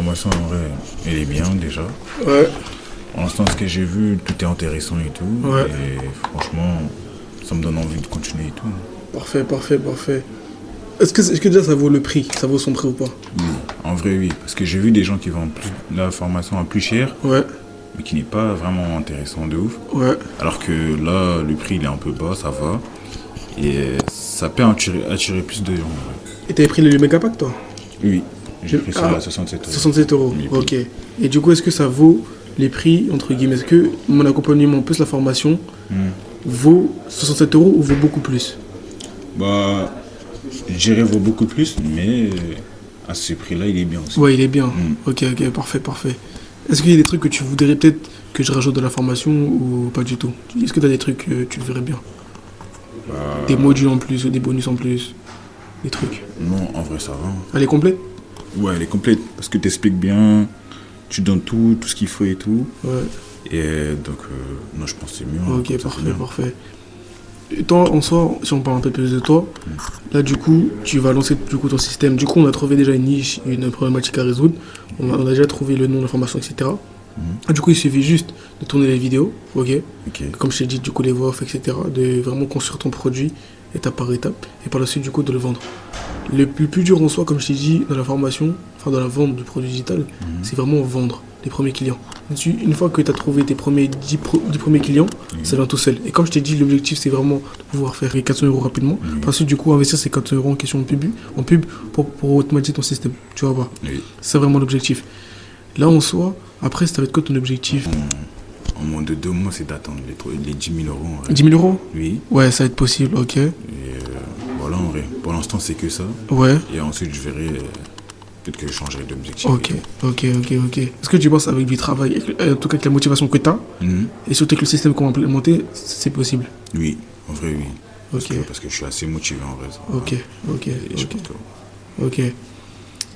formation, en vrai, elle est bien déjà. Ouais, Pour l'instant, ce que j'ai vu, tout est intéressant et tout. ouais. Et franchement, ça me donne envie de continuer et tout. Parfait, parfait, parfait. Est-ce que déjà ça vaut le prix? Ça vaut son prix ou pas? Oui, en vrai, oui. Parce que j'ai vu des gens qui vendent la formation à plus cher, Ouais, mais qui n'est pas vraiment intéressant de ouf. ouais. Alors que là, le prix, il est un peu bas, ça va. Et ça peut attirer plus de gens. En vrai. Et t'avais pris le méga pack toi? Oui, j'ai pris ça Ah, à 67 euros. 67 euros, Oui, ok. Et du coup, est-ce que ça vaut les prix, entre guillemets? Est-ce que mon accompagnement plus la formation vaut 67 euros ou vaut beaucoup plus? Bah, je dirais vaut beaucoup plus, mais à ce prix-là, il est bien aussi. Ouais, il est bien. Ok, ok, parfait, parfait. Est-ce qu'il y a des trucs que tu voudrais peut-être que je rajoute de la formation ou pas du tout? Est-ce que tu as des trucs que tu verrais bien? Des modules en plus ou des bonus en plus? Des trucs. Non, en vrai, ça va. Elle est complète? Ouais, elle est complète, parce que tu expliques bien, tu donnes tout ce qu'il faut et tout. Ouais. Et donc, non, je pense que c'est mieux. Hein, Ok, comme ça, c'est parfait, bien. parfait. Et toi, en soi, si on parle un peu plus de toi, là, du coup, tu vas lancer du coup, ton système. Du coup, on a trouvé déjà une niche, une problématique à résoudre. On a déjà trouvé le nom de la formation, etc. Du coup, il suffit juste de tourner les vidéos, ok? Ok. Comme je t'ai dit, du coup, les voix off, etc. De vraiment construire ton produit étape par étape. Et par la suite, du coup, de le vendre. Le plus dur en soi, comme je t'ai dit, dans la formation, enfin dans la vente du produit digital, c'est vraiment vendre les premiers clients. Une fois que tu as trouvé tes premiers 10 premiers clients, ça vient tout seul. Et comme je t'ai dit, l'objectif, c'est vraiment de pouvoir faire les 400 euros rapidement. Ensuite, du coup, investir ces 400 euros en question en pub pour automatiser ton système. Tu vois pas? Oui. C'est vraiment l'objectif. Là, en soi, après, ça va être quoi ton objectif? En moins de 2 mois, c'est d'attendre les 10 000 euros. En vrai. 10 000 euros? Oui. Ouais, ça va être possible, ok. Et voilà, en vrai. Pour l'instant, c'est que ça. Ouais. Et ensuite, je verrai. Peut-être que je changerai d'objectif. Ok, ok, ok, ok. Est-ce que tu penses avec du travail, en tout cas avec la motivation que tu as, et surtout avec le système qu'on va implémenter, c'est possible? Oui, en vrai, oui. Ok, Parce que je suis assez motivé en vrai. Ça. ok, ok, Et je ok. pense que- Ok,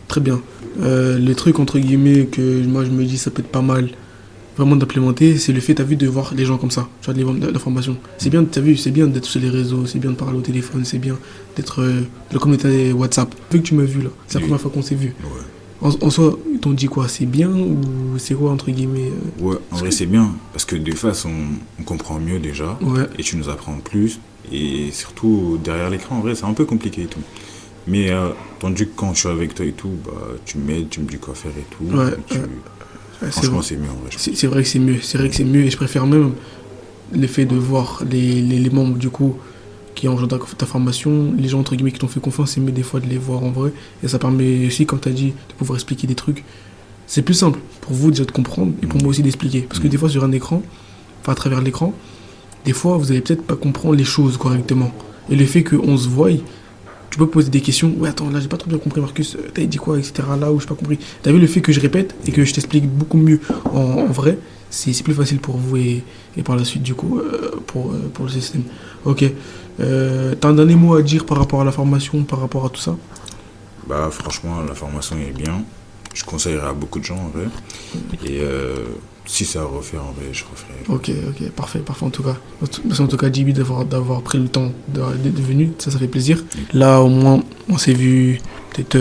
très bien. Les trucs entre guillemets que moi je me dis ça peut être pas mal vraiment d'implémenter, c'est le fait, t'as vu, de voir les gens comme ça, tu vois, de les vendre la formation. C'est bien, t'as vu, c'est bien d'être sur les réseaux, c'est bien de parler au téléphone, c'est bien d'être dans la communauté WhatsApp. Vu que tu m'as vu là, c'est la Oui. première fois qu'on s'est vu. Ouais. En soi, ils t'ont dit quoi? C'est bien ou c'est quoi entre guillemets Ouais, en vrai, c'est bien. Parce que des fois, on comprend mieux déjà. Ouais, Et tu nous apprends plus. Et surtout, derrière l'écran, en vrai, c'est un peu compliqué et tout. Mais tandis que quand je suis avec toi et tout, bah, tu m'aides, tu me dis quoi faire et tout. Ouais, Et tu- ouais. Ouais, c'est Franchement, vrai. c'est mieux en vrai. Je pense. C'est vrai que c'est mieux, c'est vrai que c'est mieux et je préfère même le fait de voir les membres du coup qui ont rejoint ta formation, les gens entre guillemets qui t'ont fait confiance, c'est mieux des fois de les voir en vrai et ça permet aussi, comme tu as dit, de pouvoir expliquer des trucs. C'est plus simple pour vous déjà de comprendre et pour moi aussi d'expliquer. Parce que des fois sur un écran, enfin à travers l'écran, des fois vous allez peut-être pas comprendre les choses correctement. Et le fait qu'on se voie, tu peux poser des questions. Ouais, attends, là j'ai pas trop bien compris, Marcus, t'as dit quoi, etc. Là où j'ai pas compris. T'as vu le fait que je répète et que je t'explique beaucoup mieux en vrai, c'est plus facile pour vous et par la suite, du coup, pour le système. Ok. T'as un dernier mot à dire par rapport à la formation, par rapport à tout ça? Bah, franchement, la formation est bien. Je conseillerais à beaucoup de gens en vrai. Et si c'est à refaire en vrai, je referai. Ok, ok, parfait, parfait en tout cas. Merci en tout cas, Djiby, d'avoir pris le temps d'être venu, ça fait plaisir. Là, au moins, on s'est vu peut-être,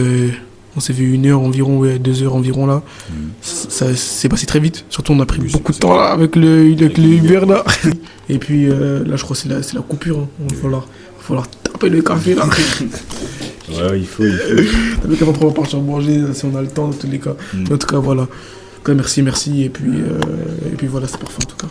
on s'est vu 1 heure environ, ouais, 2 heures environ là. Ça s'est passé très vite, surtout on a pris Oui, beaucoup de c'est temps là avec le Uber là. Et puis là, je crois que c'est la coupure, hein. Il va falloir taper le café là. Ouais, il faut. T'as vu qu'après on va partir manger si on a le temps dans tous les cas. En tout cas, voilà. En tout cas, merci, et puis voilà, c'est parfait en tout cas.